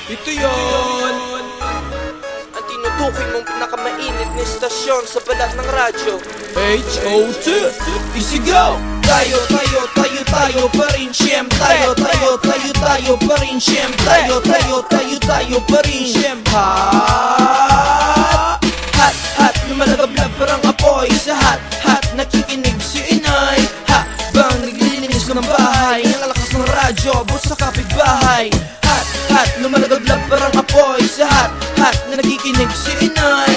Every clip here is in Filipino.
Ito yun. Ang tinutukoy mong pinakamainit na istasyon sa balat ng radyo. H.O.T. Isigaw! Tayo pa rin siyempre. Tayo pa rin siyempre. Tayo pa rin siyempre. Hat, lumalagablab parang apoy sa hat, nakikinig si inay. Bang naglilinis ng bahay, ang lakas ng radyo, bus sa kapitbahay. Hat, lumalagablab parang apoy sa hat, nakikinig si inay.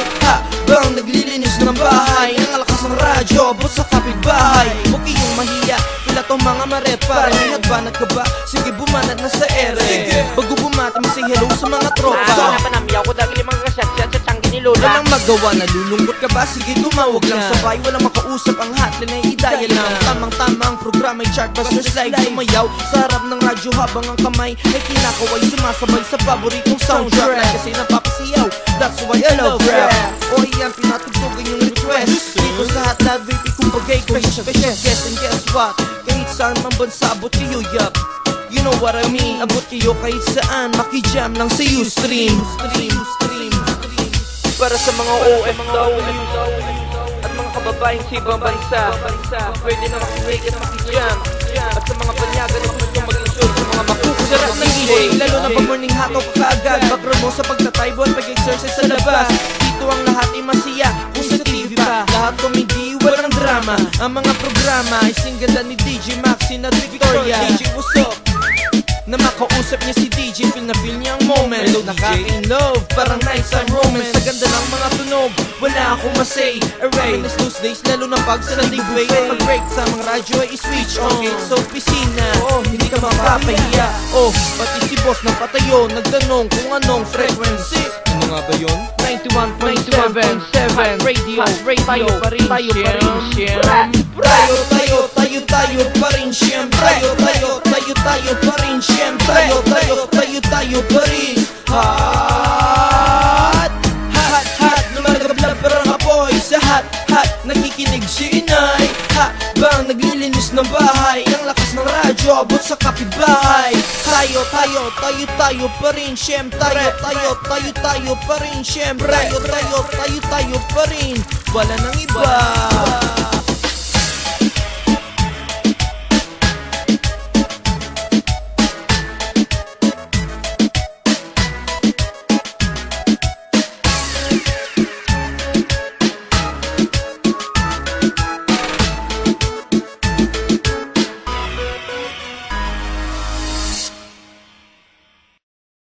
Bang naglilinis ng bahay, ang lakas ng radyo, bus sa kapitbahay. Huwag kayong mahiya, sila tong mga maret. Parang ihatbanat ka ba? Sige, bumanat na sa ere. Bago bumati mo say hello sa mga tropa. Panamiyaw ko dahil limang kasyat-syat sa tiyanggi ni Lola. Walang magawa, nalulungkot ka ba? Sige, tumawag lang sabay. Walang makausap, ang hotline ay i-dial lang. Tamang-tamang programa'y chartbusters live. Sumayaw sa harap ng radyo habang ang kamay ay kinakaway. Sumasabay sa paboritong soundtrack. Kasi napapasiyaw, that's why I love rap. O yan, pinatugtugan yung request. Dito sa hotline, baby, kumbagay special guest. And guess what? Kahit saan man bansa, abot kayo, yup. You know what I mean? Abot kayo kahit saan, makijam lang sa Ustream. Para sa mga OFW at mga kababaeng sa ibang bansa, pwede na makinig at makijam. At sa mga banyaga na gusto maging sure sa mga makukusarap ng gising. Lalo na pag morning hataw ka kaagad, background mo sa pagtataybo at pag-exercise sa labas. Dito ang lahat ay masaya, kung sa TV pa lahat komedi, walang drama. Ang mga programa ay singgalan ni DJ Maxine at Victoria. DJ, what's up? Na makausap niya si DJ, feel na feel niya ang moment. Nakaka-in-love, parang nice and romance. Sa ganda ng mga tunog, wala akong masay. Array, na those days, lalo na pag sa buffet. Pag-break sa mga radyo ay i-switch on. Okay, so pisina, hindi ka mapapahiya. Pati si boss na patayo, nagtanong kung anong frequency. Ano nga ba yun? 91.7 Radio tayo pa rin Tayo pa rin siyempre. Tayo pa rin siyempre. Tayo pa rin. Hat, lumalagablab parang apoy sa hat, nakikinig si inay. Bang naglilinis ng bahay, ang lakas ng radyo, abot sa kapitbahay. Tayo pa rin siyempre. Tayo pa rin siyempre. Tayo pa rin. Wala nang iba.